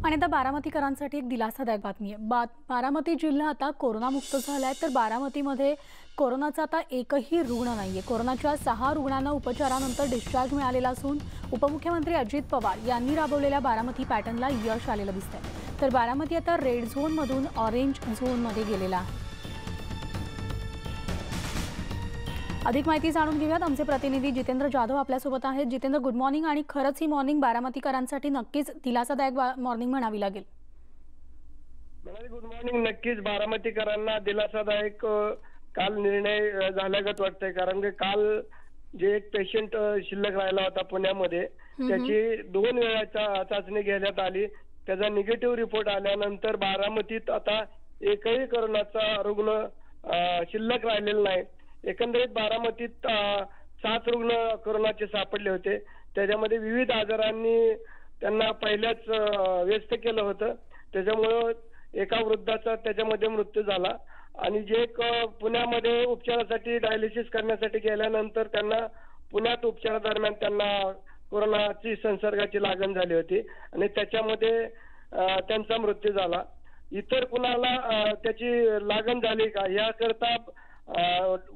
आणि आता बारामतीकरांसाठी एक दिलासादायक बातमी आहे। बारामती जिल्हा आता कोरोनामुक्त झालाय, तर बारामतीमध्ये कोरोनाचा आता एकही रुग्ण नाहीये। कोरोनाच्या 6 रुग्णांना उपचारानंतर डिस्चार्ज मिळालेला असून उपमुख्यमंत्री अजित पवार यांनी राबवलेल्या बारामती पॅटर्नला यश आलेलं दिसतंय। तर बारामती आता रेड झोनमधून ऑरेंज झोनमध्ये गेलेला आहे। अधिक माहिती जाणून घेऊयात। आमचे प्रतिनिधी जितेंद्र जाधव आपल्यासोबत आहेत। Jitendra, good morning. आणि खरंच ही मॉर्निंग बारामतीकरांसाठी नक्कीच दिलासादायक मॉर्निंग म्हणावी लागेल। Good morning. नक्कीच बारामतीकरांना दिलासादायक काल निर्णय झाल्यागत वाटतंय, कारण की काल जे एक पेशंट शिल्लक राहिला होता पुण्यामध्ये, त्याची 2 वेळा चाचणी घेण्यात आली। त्याचा निगेटिव्ह रिपोर्ट आल्यानंतर बारामतीत आता एकही कोरोनाचा रुग्ण शिल्लक राहिलेला नाही। एकंदरीत बारामतीत 7 रुग्ण कोरोनाचे सापडले होते। त्याच्यामध्ये विविध आजारांनी त्यांना पहिल्याच व्यस्त केलं होतं। त्याच्यामुळं एका वृद्धाचा त्याच्यामध्ये मृत्यू झाला आणि जे एक पुण्यामध्ये उपचारासाठी डायलिसिस करण्यासाठी गेल्यानंतर त्यांना पुण्यात उपचारादरम्यान त्यांना कोरोनाची संसर्गाची लागण झाली होती आणि त्याच्यामध्ये त्यांचा मृत्यू झाला। इतर कुणाला त्याची लागण झाली का याकरता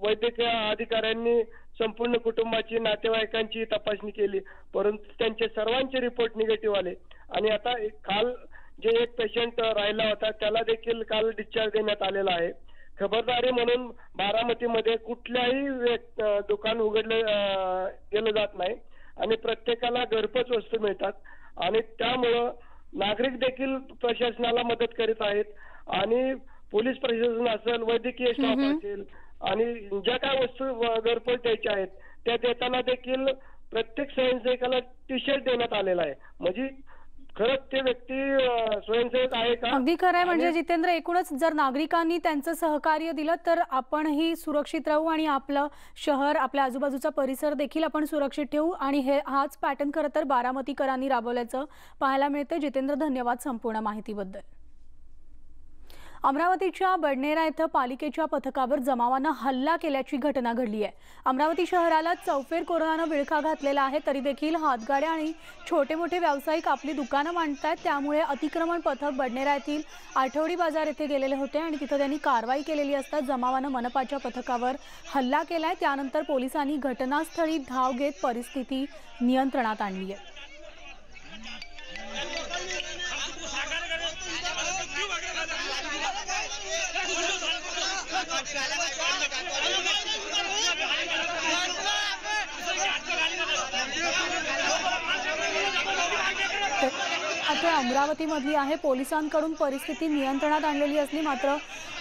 वैद्यकीय अधिकाऱ्यांनी संपूर्ण कुटुंबाची, नातेवाईकांची तपासणी केली, परंतु त्यांचे सर्वांचे रिपोर्ट निगेटिव्ह आले आणि आता काल जे एक पेशंट राहिला होता त्याला देखील काल डिस्चार्ज देण्यात आलेला आहे। खबरदारी म्हणून बारामतीमध्ये कुठल्याही दुकान उघडलं गेलं जात नाही आणि प्रत्येकाला घरपोच वस्तू मिळतात आणि त्यामुळं नागरिक देखील प्रशासनाला मदत करीत आहेत आणि पोलीस प्रशासन असेल, वैद्यकीय स्टाफ असेल आणि ज्या काय वस्तू घरपोच द्यायच्या आहेत त्या देताना देखील प्रत्येक स्वयंसेवकाला टी शर्ट देण्यात आलेला आहे। म्हणजे खरंच ते व्यक्ती स्वयंसेवक आहे का? अगदी खरं आहे। म्हणजे जितेंद्र, एकूणच जर नागरिकांनी त्यांचं सहकार्य दिलं तर आपणही सुरक्षित राहू आणि आपलं शहर, आपल्या आजूबाजूचा परिसर देखील आपण सुरक्षित ठेवू आणि हाच पॅटर्न खरं तर बारामतीकरांनी राबवल्याचं पाहायला मिळतं। जितेंद्र, धन्यवाद संपूर्ण माहितीबद्दल। अमरावतीच्या बडनेरा येथे पालिकेच्या पथकावर जमावानं हल्ला केल्याची घटना घडली आहे। अमरावती शहराला चौफेर कोरोनानं विळखा घातलेला आहे, तरी देखील हातगाड्या आणि छोटे मोठे व्यावसायिक आपली दुकानं मांडतात। त्यामुळे अतिक्रमण पथक बडनेरा येथील आठवडी बाजार येथे गेलेले होते आणि तिथे त्यांनी कारवाई केलेली असता जमावानं मनपाच्या पथकावर हल्ला केलाय। त्यानंतर पोलिसांनी घटनास्थळी धाव घेत परिस्थिती नियंत्रणात आणली आहे। आता अमरावतीमधली आहे। पोलिसांकडून परिस्थिती नियंत्रणात आणलेली असली मात्र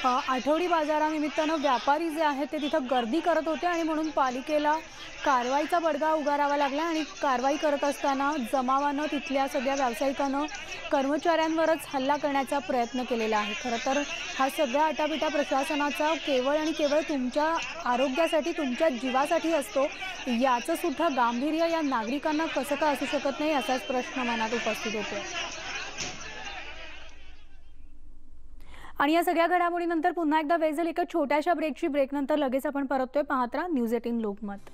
आठवडी बाजारानिमित्तानं व्यापारी जे आहेत ते तिथं गर्दी करत होते आणि म्हणून पालिकेला कारवाईचा बडगा उगारावा लागला आणि कारवाई करत असताना जमावानं तिथल्या सगळ्या व्यावसायिकांना कर्मचाऱ्यांवरच हल्ला करण्याचा प्रयत्न केलेला आहे। खरं तर हा सगळा आटापिटा प्रशासनाचा केवळ आणि केवळ तुमच्या आरोग्यासाठी, तुमच्या जीवासाठी असतो। याचं सुद्धा गांभीर्य या नागरिकांना कसं का असू शकत नाही असाच प्रश्न मनात उपस्थित होतो। आणि या सगळ्या घडामोडीनंतर पुन्हा एकदा वेळ झाली एका छोट्याशा ब्रेकची। ब्रेकनंतर लगेच आपण परततोय। पाहत राहा न्यूज 18 लोकमत।